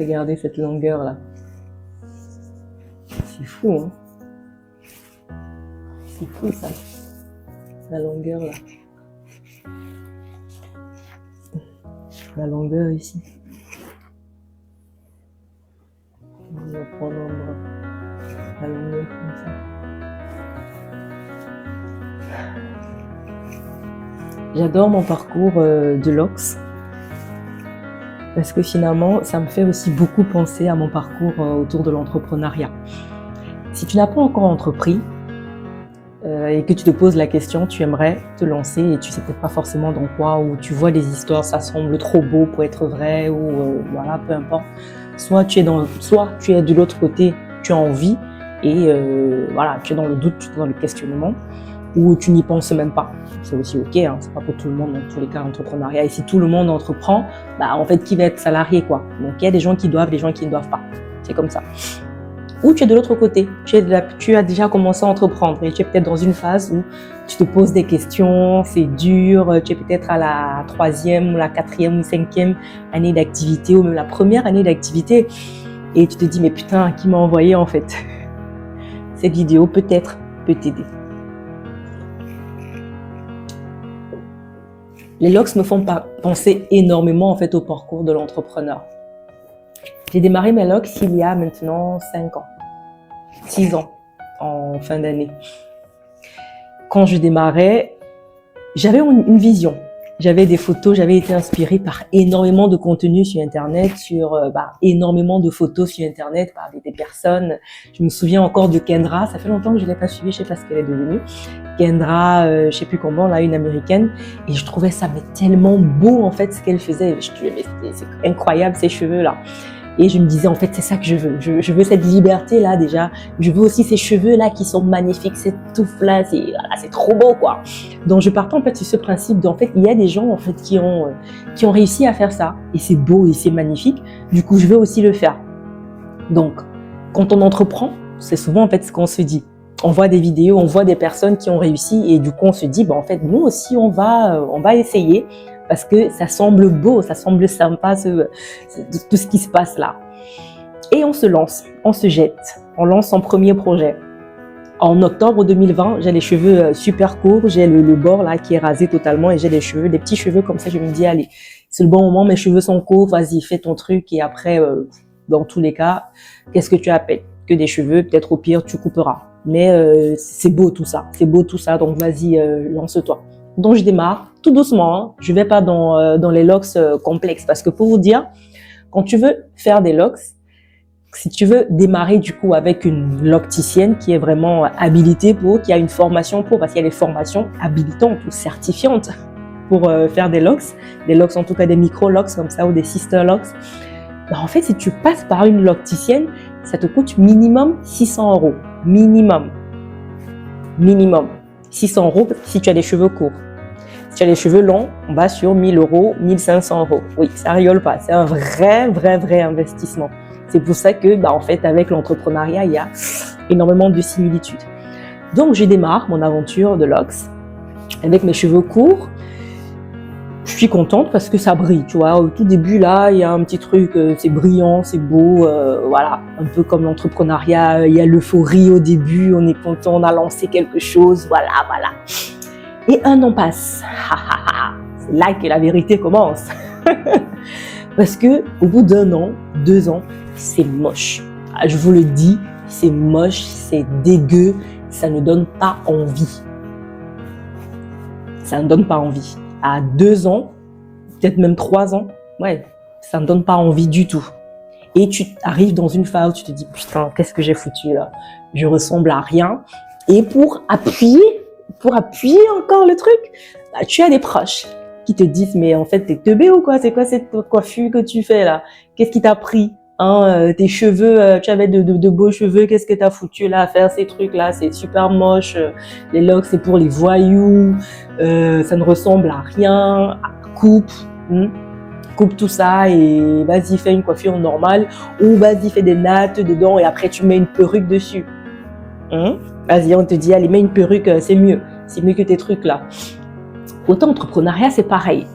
Regardez cette longueur-là. C'est fou, hein? C'est fou, ça. La longueur, là. La longueur, ici. On va prendre la longueur comme ça. J'adore mon parcours de Lox. Parce que finalement, ça me fait aussi beaucoup penser à mon parcours autour de l'entrepreneuriat. Si tu n'as pas encore entrepris et que tu te poses la question, tu aimerais te lancer et tu sais peut-être pas forcément dans quoi, ou tu vois des histoires, ça semble trop beau pour être vrai, ou voilà, peu importe. Soit tu es de l'autre côté, tu as envie et voilà, tu es dans le doute, tu es dans le questionnement, ou tu n'y penses même pas. C'est aussi ok, hein, c'est pas pour tout le monde dans tous les cas l'entrepreneuriat. Et si tout le monde entreprend, bah en fait qui va être salarié quoi. Donc il y a des gens qui doivent, des gens qui ne doivent pas. C'est comme ça. Ou tu es de l'autre côté, tu as déjà commencé à entreprendre et tu es peut-être dans une phase où tu te poses des questions, c'est dur, tu es peut-être à la 3e, la 4e ou 5e année d'activité ou même la première année d'activité et tu te dis mais putain, qui m'a envoyé en fait? Cette vidéo peut-être peut t'aider. Les Lox me font penser énormément en fait au parcours de l'entrepreneur. J'ai démarré mes Lox il y a maintenant 5 ans, 6 ans en fin d'année. Quand je démarrais, j'avais une vision. J'avais des photos, j'avais été inspirée par énormément de contenu sur Internet, énormément de photos sur Internet par des personnes. Je me souviens encore de Kendra, ça fait longtemps que je ne l'ai pas suivie, je ne sais pas ce qu'elle est devenue. Kendra, je ne sais plus comment, là, une américaine. Et je trouvais ça tellement beau, en fait, ce qu'elle faisait. Je trouvais, c'est incroyable, ces cheveux-là. Et je me disais, en fait, c'est ça que je veux. Je veux cette liberté-là, déjà. Je veux aussi ces cheveux-là qui sont magnifiques, cette touffe-là. C'est trop beau, quoi. Donc, je partais, en fait, sur ce principe d'en fait, il y a des gens, en fait, qui ont réussi à faire ça. Et c'est beau et c'est magnifique. Du coup, je veux aussi le faire. Donc, quand on entreprend, c'est souvent, en fait, ce qu'on se dit. On voit des vidéos, on voit des personnes qui ont réussi et du coup, on se dit, en fait, nous aussi, on va essayer. Parce que ça semble beau, ça semble sympa, tout ce qui se passe là. Et on se lance, on se jette, on lance son premier projet. En octobre 2020, j'ai les cheveux super courts, j'ai le bord là qui est rasé totalement et j'ai des petits cheveux comme ça. Je me dis, allez, c'est le bon moment, mes cheveux sont courts, vas-y, fais ton truc. Et après, dans tous les cas, qu'est-ce que tu appelles? Que des cheveux, peut-être au pire, tu couperas. Mais c'est beau tout ça, donc vas-y, lance-toi. Donc je démarre tout doucement, hein. Je vais pas dans les Lox complexes parce que pour vous dire, quand tu veux faire des Lox, si tu veux démarrer du coup avec une locticienne qui est vraiment habilitée qui a une formation parce qu'il y a des formations habilitantes ou certifiantes pour faire des Lox en tout cas des micro-Lox comme ça ou des sister Lox. En fait, si tu passes par une locticienne, ça te coûte minimum 600 €. Minimum. 600 € si tu as des cheveux courts. Si tu as les cheveux longs, on va sur 1 000 €, 1 500 €. Oui, ça rigole pas. C'est un vrai investissement. C'est pour ça que, en fait, avec l'entrepreneuriat, il y a énormément de similitudes. Donc, je démarre mon aventure de Lox avec mes cheveux courts. Je suis contente parce que ça brille, tu vois. Au tout début, là, il y a un petit truc, c'est brillant, c'est beau, voilà. Un peu comme l'entrepreneuriat, il y a l'euphorie au début, on est content, on a lancé quelque chose, voilà. Et 1 an passe. C'est là que la vérité commence. Parce que au bout d'1 an, 2 ans, c'est moche. Je vous le dis, c'est moche, c'est dégueu, ça ne donne pas envie. Ça ne donne pas envie. À 2 ans, peut-être même 3 ans, ouais, ça ne donne pas envie du tout. Et tu arrives dans une phase où tu te dis, putain, qu'est-ce que j'ai foutu là? Je ressemble à rien. Et pour appuyer encore le truc, tu as des proches qui te disent, mais en fait, t'es teubé ou quoi? C'est quoi cette coiffure que tu fais là? Qu'est-ce qui t'a pris? Tes cheveux, tu avais de beaux cheveux, qu'est-ce que t'as foutu là à faire ces trucs là? C'est super moche. Les Lox, c'est pour les voyous. Ça ne ressemble à rien. Coupe tout ça et vas-y, fais une coiffure normale ou vas-y, fais des nattes dedans et après tu mets une perruque dessus. Vas-y, on te dit, allez, mets une perruque, c'est mieux que tes trucs là. Autant entrepreneuriat, c'est pareil.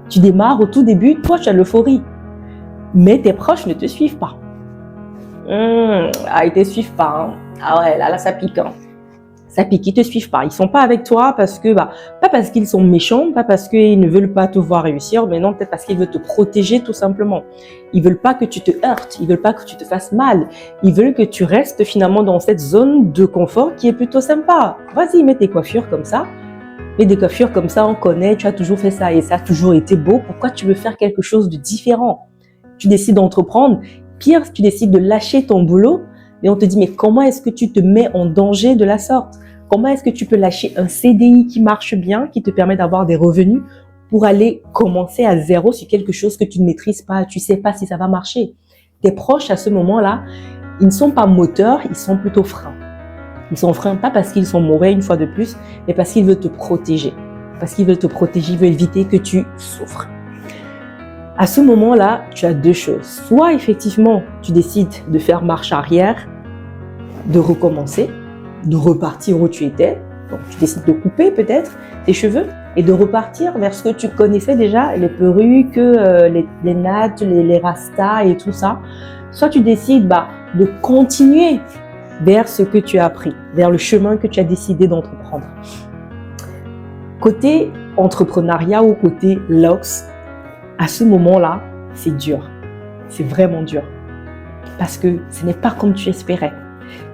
Tu démarres au tout début, toi, tu as l'euphorie. mais tes proches ne te suivent pas. Ils te suivent pas. Hein. Ah ouais, là, ça pique. Hein. Ça pique, ils te suivent pas. Ils sont pas avec toi parce que, pas parce qu'ils sont méchants, pas parce qu'ils ne veulent pas te voir réussir, mais non, peut-être parce qu'ils veulent te protéger tout simplement. Ils veulent pas que tu te heurtes, ils veulent pas que tu te fasses mal. Ils veulent que tu restes finalement dans cette zone de confort qui est plutôt sympa. Vas-y, mets tes coiffures comme ça. Mets des coiffures comme ça, on connaît, tu as toujours fait ça et ça a toujours été beau. Pourquoi tu veux faire quelque chose de différent? Tu décides d'entreprendre. Pire, tu décides de lâcher ton boulot et on te dit, mais comment est-ce que tu te mets en danger de la sorte? Comment est-ce que tu peux lâcher un CDI qui marche bien, qui te permet d'avoir des revenus pour aller commencer à zéro sur quelque chose que tu ne maîtrises pas, tu ne sais pas si ça va marcher? Tes proches, à ce moment-là, ils ne sont pas moteurs, ils sont plutôt freins. Ils sont freins pas parce qu'ils sont mauvais une fois de plus, mais parce qu'ils veulent te protéger. Parce qu'ils veulent te protéger, ils veulent éviter que tu souffres. À ce moment-là, tu as deux choses. Soit effectivement, tu décides de faire marche arrière, de recommencer, de repartir où tu étais. Donc, tu décides de couper peut-être tes cheveux et de repartir vers ce que tu connaissais déjà, les perruques, les nattes, les rastas et tout ça. Soit tu décides de continuer vers ce que tu as appris, vers le chemin que tu as décidé d'entreprendre. Côté entrepreneuriat ou côté LOX, à ce moment-là, c'est dur. C'est vraiment dur. Parce que ce n'est pas comme tu espérais.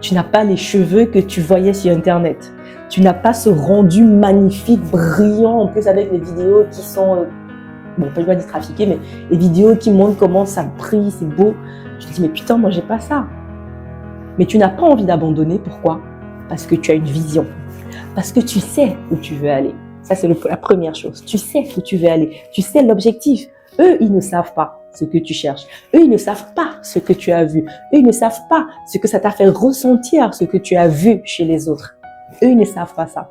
Tu n'as pas les cheveux que tu voyais sur Internet. Tu n'as pas ce rendu magnifique, brillant, en plus avec les vidéos qui sont, pas dire trafiquées, mais les vidéos qui montrent comment ça brille, c'est beau. Tu te dis, mais putain, moi, j'ai pas ça. Mais tu n'as pas envie d'abandonner. Pourquoi? Parce que tu as une vision. Parce que tu sais où tu veux aller. Ça, c'est la première chose. Tu sais où tu veux aller. Tu sais l'objectif. Eux, ils ne savent pas ce que tu cherches. Eux, ils ne savent pas ce que tu as vu. Eux, ils ne savent pas ce que ça t'a fait ressentir, ce que tu as vu chez les autres. Eux, ils ne savent pas ça.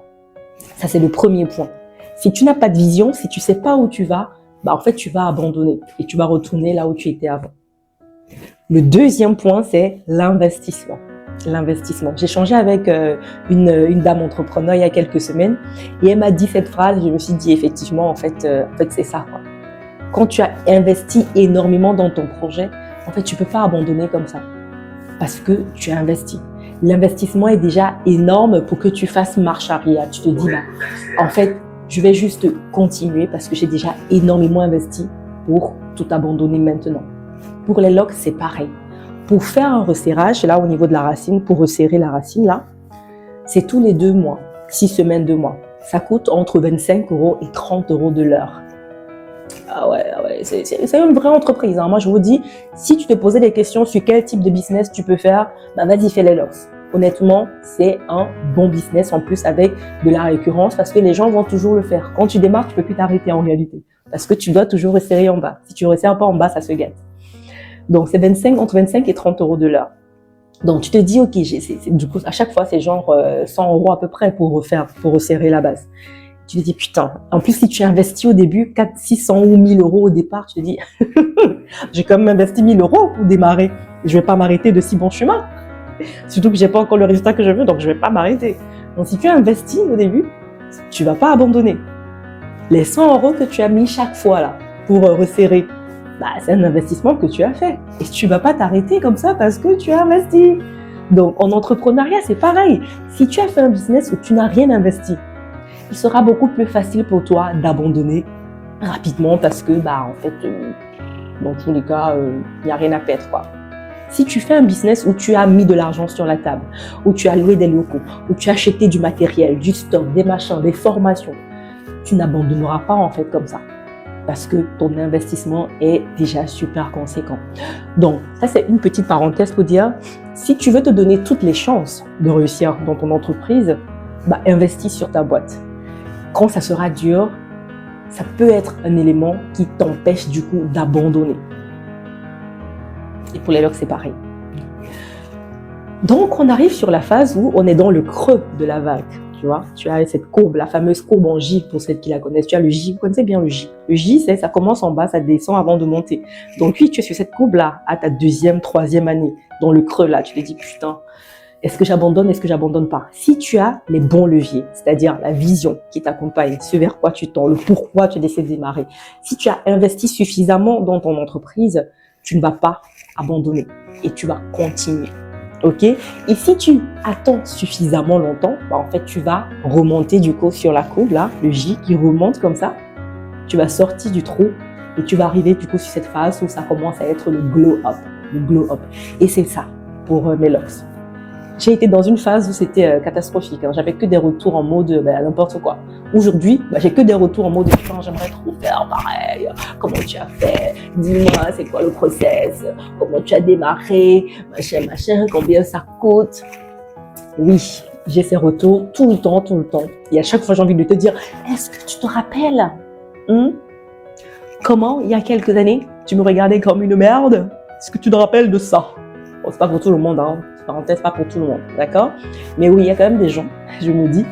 Ça, c'est le premier point. Si tu n'as pas de vision, si tu ne sais pas où tu vas, en fait, tu vas abandonner et tu vas retourner là où tu étais avant. Le deuxième point, c'est l'investissement. L'investissement. J'ai échangé avec une dame entrepreneur il y a quelques semaines et elle m'a dit cette phrase. Je me suis dit effectivement, en fait c'est ça, quoi. Quand tu as investi énormément dans ton projet, en fait, tu peux pas abandonner comme ça parce que tu as investi. L'investissement est déjà énorme pour que tu fasses marche arrière. Tu te dis, en fait, je vais juste continuer parce que j'ai déjà énormément investi pour tout abandonner maintenant. Pour les LOX, c'est pareil. Pour faire un resserrage, là au niveau de la racine, pour resserrer la racine là, c'est tous les 2 mois, 6 semaines, 2 mois. Ça coûte entre 25 € et 30 € de l'heure. Ah ouais, c'est une vraie entreprise. Hein. Moi, je vous dis, si tu te posais des questions sur quel type de business tu peux faire, vas-y, fais les LOX. Honnêtement, c'est un bon business en plus avec de la récurrence parce que les gens vont toujours le faire. Quand tu démarres, tu peux plus t'arrêter en réalité parce que tu dois toujours resserrer en bas. Si tu ne resserres pas en bas, ça se gâte. Donc, c'est entre 25 et 30 € de l'heure. Donc, tu te dis, OK, du coup, à chaque fois, c'est genre 100 € à peu près pour resserrer la base. Tu te dis, putain, en plus, si tu investis au début 400, 600 ou 1000 € au départ, tu te dis, j'ai quand même investi 1000 € pour démarrer. Je ne vais pas m'arrêter de si bon chemin. Surtout que je n'ai pas encore le résultat que je veux, donc je ne vais pas m'arrêter. Donc, si tu investis au début, tu ne vas pas abandonner. Les 100 € que tu as mis chaque fois là pour resserrer, c'est un investissement que tu as fait. Et tu ne vas pas t'arrêter comme ça parce que tu as investi. Donc, en entrepreneuriat, c'est pareil. Si tu as fait un business où tu n'as rien investi, il sera beaucoup plus facile pour toi d'abandonner rapidement parce que, en fait, dans tous les cas, il n'y a rien à perdre, quoi. Si tu fais un business où tu as mis de l'argent sur la table, où tu as loué des locaux, où tu as acheté du matériel, du stock, des machins, des formations, tu n'abandonneras pas, en fait, comme ça. Parce que ton investissement est déjà super conséquent. Donc, ça, c'est une petite parenthèse pour dire, si tu veux te donner toutes les chances de réussir dans ton entreprise, investis sur ta boîte. Quand ça sera dur, ça peut être un élément qui t'empêche du coup d'abandonner. Et pour les LOX, c'est pareil. Donc, on arrive sur la phase où on est dans le creux de la vague. Tu vois, tu as cette courbe, la fameuse courbe en J pour celles qui la connaissent. Tu as le J, vous connaissez bien le J. Le J, ça commence en bas, ça descend avant de monter. Donc, puis tu es sur cette courbe-là à ta 2e, 3e année, dans le creux là. Tu te dis, putain, est-ce que j'abandonne, est-ce que j'abandonne pas? Si tu as les bons leviers, c'est-à-dire la vision qui t'accompagne, ce vers quoi tu tends, le pourquoi tu décides de démarrer. Si tu as investi suffisamment dans ton entreprise, tu ne vas pas abandonner et tu vas continuer. Ok? Et si tu attends suffisamment longtemps, en fait, tu vas remonter du coup sur la courbe, là, le J qui remonte comme ça. Tu vas sortir du trou et tu vas arriver du coup sur cette phase où ça commence à être le glow up. Le glow up. Et c'est ça pour mes locks. J'ai été dans une phase où c'était catastrophique. Hein. J'avais que des retours en mode n'importe quoi. Aujourd'hui, j'ai que des retours en mode j'aimerais trop faire pareil. Comment tu as fait? Dis-moi, c'est quoi le process? Comment tu as démarré? Machin, combien ça coûte? Oui, j'ai ces retours tout le temps. Et à chaque fois, j'ai envie de te dire, est-ce que tu te rappelles comment, il y a quelques années, tu me regardais comme une merde? Est-ce que tu te rappelles de ça? Bon, c'est pas pour tout le monde, hein. Parenthèse, pas pour tout le monde, d'accord? Mais oui, il y a quand même des gens, je me dis,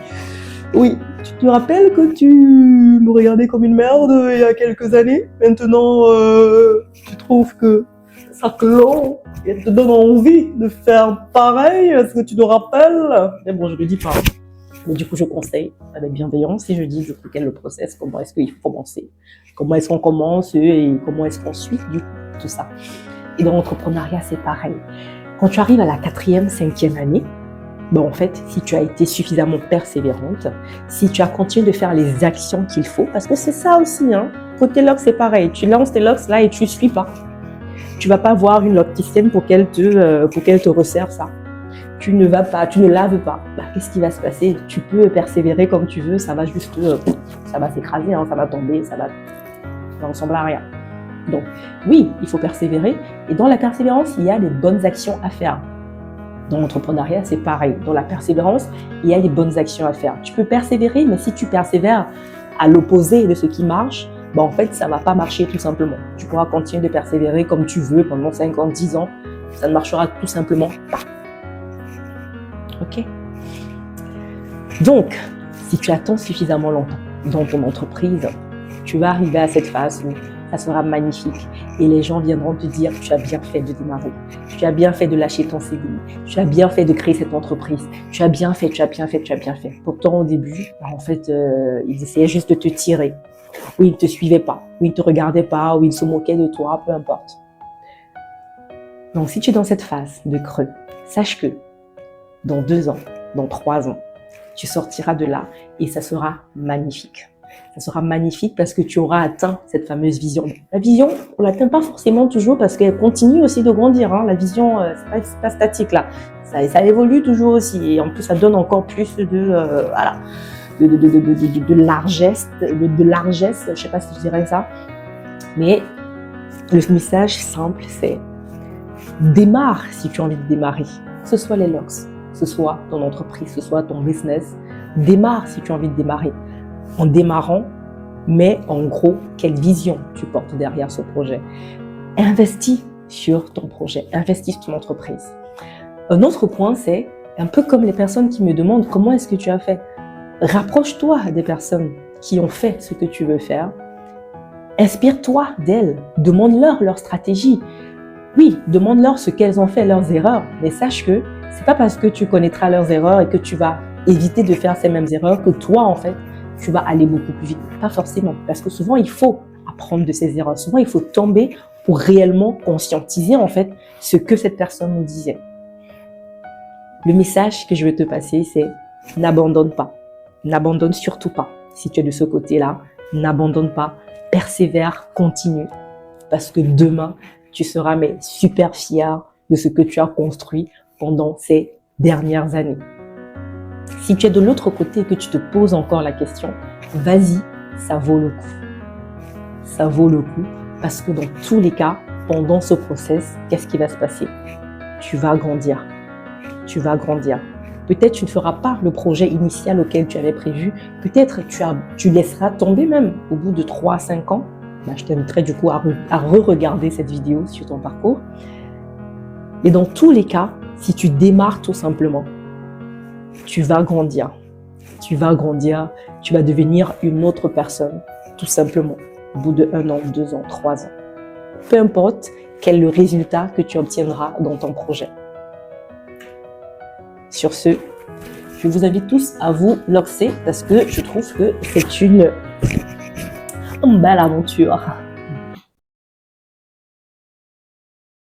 oui, tu te rappelles que tu me regardais comme une merde il y a quelques années? Maintenant, tu trouves que ça clôt et te donne envie de faire pareil? Est-ce que tu te rappelles? Mais bon, je ne le dis pas. Mais du coup, je conseille avec bienveillance et je dis du coup quel est le process, comment est-ce qu'il faut commencer, comment est-ce qu'on commence et comment est-ce qu'on suit du coup tout ça. Et dans l'entrepreneuriat, c'est pareil. Quand tu arrives à la 4e, 5e année, en fait, si tu as été suffisamment persévérante, si tu as continué de faire les actions qu'il faut, parce que c'est ça aussi, hein. Côté locks, c'est pareil. Tu lances tes locks là et tu ne suis pas. Tu ne vas pas voir une locticienne pour qu'elle te resserre ça. Tu ne vas pas, tu ne laves pas. Qu'est-ce qui va se passer? Tu peux persévérer comme tu veux, ça va juste, ça va s'écraser, hein, ça va tomber, ça va ressembler à rien. Donc, oui, il faut persévérer. Et dans la persévérance, il y a des bonnes actions à faire. Dans l'entrepreneuriat, c'est pareil. Dans la persévérance, il y a des bonnes actions à faire. Tu peux persévérer, mais si tu persévères à l'opposé de ce qui marche, en fait, ça ne va pas marcher tout simplement. Tu pourras continuer de persévérer comme tu veux pendant 5 ans, 10 ans. Ça ne marchera tout simplement pas. Ok? Donc, si tu attends suffisamment longtemps dans ton entreprise, tu vas arriver à cette phase où ça sera magnifique et les gens viendront te dire tu as bien fait de démarrer, tu as bien fait de lâcher ton CDI, tu as bien fait de créer cette entreprise, tu as bien fait. Pourtant au début, en fait, ils essayaient juste de te tirer, ou ils ne te suivaient pas, ou ils ne te regardaient pas, ou ils se moquaient de toi, peu importe. Donc si tu es dans cette phase de creux, sache que dans 2 ans, dans 3 ans, tu sortiras de là et ça sera magnifique. Ça sera magnifique parce que tu auras atteint cette fameuse vision. La vision, on ne l'atteint pas forcément toujours parce qu'elle continue aussi de grandir. Hein. La vision, c'est pas statique là. Ça évolue toujours aussi. Et en plus, ça donne encore plus de largesse. De largesse, je ne sais pas si je dirais ça. Mais le message simple, c'est démarre si tu as envie de démarrer. Que ce soit les locks, que ce soit ton entreprise, que ce soit ton business. Démarre si tu as envie de démarrer. En démarrant, mais en gros, quelle vision tu portes derrière ce projet. Investis sur ton projet, investis sur ton entreprise. Un autre point, c'est un peu comme les personnes qui me demandent comment est-ce que tu as fait. Rapproche-toi des personnes qui ont fait ce que tu veux faire. Inspire-toi d'elles, demande-leur leur stratégie. Oui, demande-leur ce qu'elles ont fait, leurs erreurs, mais sache que c'est pas parce que tu connaîtras leurs erreurs et que tu vas éviter de faire ces mêmes erreurs que toi, en fait, tu vas aller beaucoup plus vite. Pas forcément, parce que souvent, il faut apprendre de ses erreurs. Souvent, il faut tomber pour réellement conscientiser, en fait, ce que cette personne nous disait. Le message que je veux te passer, c'est n'abandonne pas. N'abandonne surtout pas. Si tu es de ce côté-là, n'abandonne pas. Persévère, continue. Parce que demain, tu seras super fier de ce que tu as construit pendant ces dernières années. Si tu es de l'autre côté et que tu te poses encore la question, vas-y, ça vaut le coup. Ça vaut le coup parce que dans tous les cas, pendant ce process, qu'est-ce qui va se passer? Tu vas grandir. Tu vas grandir. Peut-être tu ne feras pas le projet initial auquel tu avais prévu. Peut-être tu laisseras tomber même au bout de 3 à 5 ans. Je t'inviterai du coup à re-regarder cette vidéo sur ton parcours. Mais dans tous les cas, si tu démarres tout simplement, tu vas grandir. Tu vas grandir, tu vas devenir une autre personne, tout simplement, au bout de 1 an, 2 ans, 3 ans. Peu importe quel est le résultat que tu obtiendras dans ton projet. Sur ce, je vous invite tous à vous lancer parce que je trouve que c'est une belle aventure.